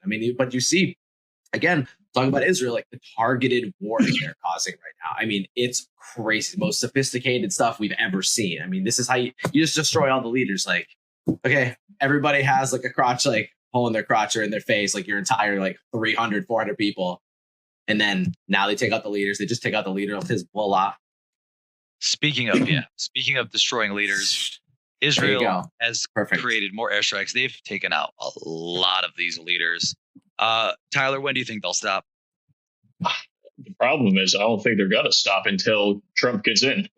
I mean, but you see, again, talking about Israel, like the targeted war that they're causing right now. I mean, it's crazy. The most sophisticated stuff we've ever seen. I mean, this is how you just destroy all the leaders. Like, okay, everybody has like a crotch, like hole in their crotch or in their face, like your entire like 300, 400 people. And then now they take out the leaders. They just take out the leader of Hezbollah. Speaking of destroying leaders, Israel has created more airstrikes. They've taken out a lot of these leaders. Tyler, when do you think they'll stop? The problem is, I don't think they're going to stop until Trump gets in.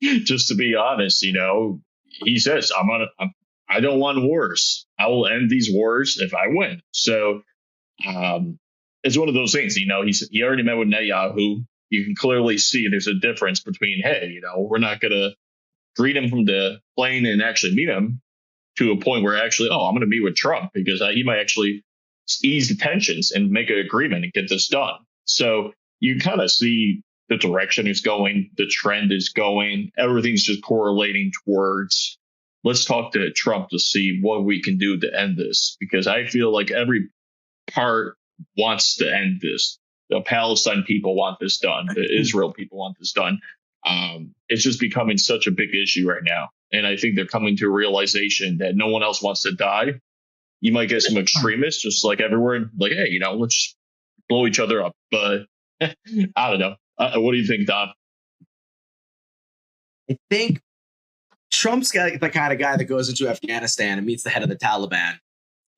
Just to be honest, he says, I don't want wars. I will end these wars if I win. So it's one of those things, he already met with Netanyahu. You can clearly see there's a difference between, hey, we're not going to greet him from the plane and actually meet him, to a point where actually, I'm going to meet with Trump because he might actually ease the tensions and make an agreement and get this done. So you kind of see the direction is going, the trend is going, everything's just correlating towards, let's talk to Trump to see what we can do to end this. Because I feel like every part wants to end this. The Palestine people want this done. The Israel people want this done. It's just becoming such a big issue right now. And I think they're coming to a realization that no one else wants to die. You might get some extremists just like everywhere, like, hey, let's blow each other up. But I don't know. What do you think, Don? I think Trump's the kind of guy that goes into Afghanistan and meets the head of the Taliban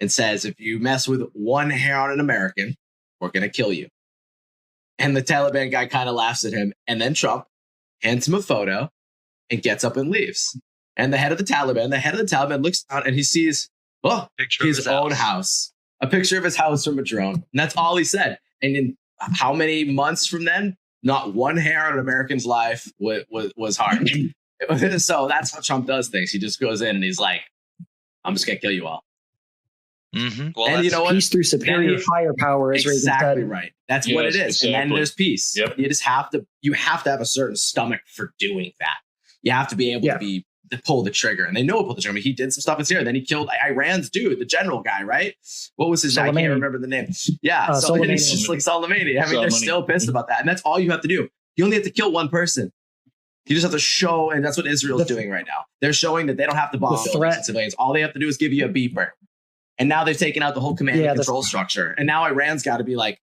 and says, if you mess with one hair on an American, we're going to kill you. And the Taliban guy kind of laughs at him. And then Trump hands him a photo and gets up and leaves. And the head of the Taliban looks down and he sees his own house, a picture of his house from a drone. And that's all he said. And in how many months from then, not one hair on an American's life was harmed. So that's how Trump does things. He just goes in and he's like, I'm just going to kill you all. Mm-hmm. Well, and you know what? Peace through superior firepower is exactly right. That's what it is. Exactly. And then there's peace. Yep. You have to have a certain stomach for doing that. You have to be able to pull the trigger. And they know pull the trigger. I mean, he did some stuff in Syria. Then he killed Iran's dude, the general guy, right? What was his name? I can't remember the name. Yeah. So it's just like Soleimani. I mean, they're still pissed about that. And that's all you have to do. You only have to kill one person. You just have to show, and that's what Israel's doing right now. They're showing that they don't have to bomb civilians. All they have to do is give you a beeper. And now they've taken out the whole command and control structure. And now Iran's got to be like,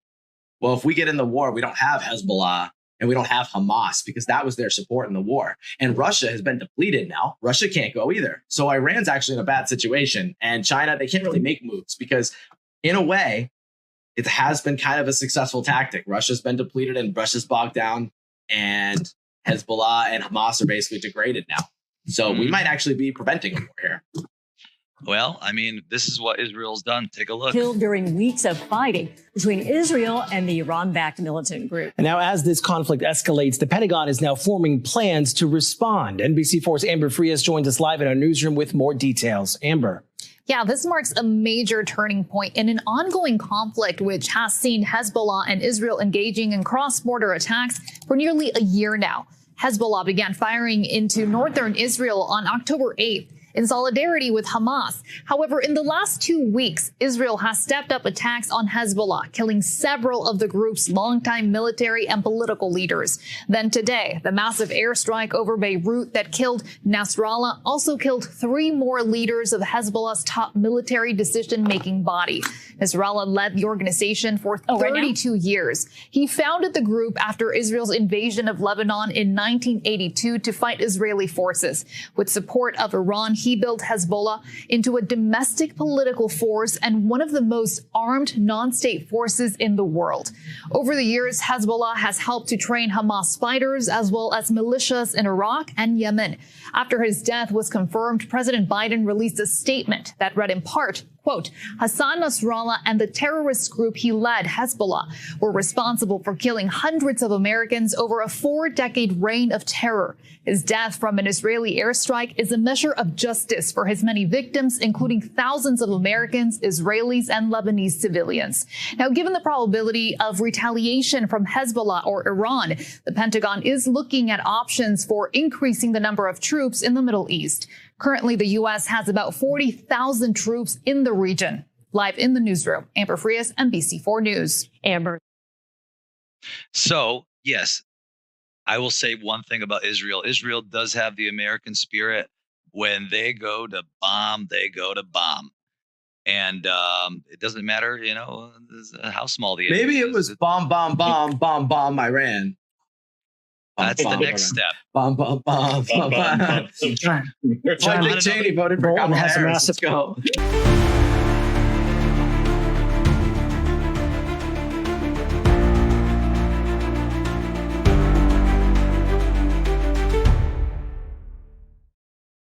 well, if we get in the war, we don't have Hezbollah and we don't have Hamas because that was their support in the war. And Russia has been depleted now. Russia can't go either. So Iran's actually in a bad situation. And China, they can't really make moves because in a way, it has been kind of a successful tactic. Russia's been depleted and Russia's bogged down. And Hezbollah and Hamas are basically degraded now. So we might actually be preventing a war here. Well, I mean, this is what Israel's done. Take a look. Killed during weeks of fighting between Israel and the Iran-backed militant group. And now as this conflict escalates, the Pentagon is now forming plans to respond. NBC4's Amber Frias joins us live in our newsroom with more details. Amber. Yeah, this marks a major turning point in an ongoing conflict which has seen Hezbollah and Israel engaging in cross-border attacks for nearly a year now. Hezbollah began firing into northern Israel on October 8th. In solidarity with Hamas. However, in the last 2 weeks, Israel has stepped up attacks on Hezbollah, killing several of the group's longtime military and political leaders. Then today, the massive airstrike over Beirut that killed Nasrallah also killed 3 more leaders of Hezbollah's top military decision-making body. Nasrallah led the organization for 32 years. He founded the group after Israel's invasion of Lebanon in 1982 to fight Israeli forces. With support of Iran, he built Hezbollah into a domestic political force and one of the most armed non-state forces in the world. Over the years, Hezbollah has helped to train Hamas fighters as well as militias in Iraq and Yemen. After his death was confirmed, President Biden released a statement that read in part, quote, Hassan Nasrallah and the terrorist group he led, Hezbollah, were responsible for killing hundreds of Americans over a 4-decade reign of terror. His death from an Israeli airstrike is a measure of justice for his many victims, including thousands of Americans, Israelis, and Lebanese civilians. Now, given the probability of retaliation from Hezbollah or Iran, the Pentagon is looking at options for increasing the number of troops in the Middle East. Currently, the U.S. has about 40,000 troops in the region. Live in the newsroom, Amber Frias, NBC4 News. Amber. So, yes, I will say one thing about Israel. Israel does have the American spirit. When they go to bomb, they go to bomb. And it doesn't matter, how small the maybe it was bomb Iran. That's the next step. Bomb. Dick Cheney voted for Kamala Harris. Let's go.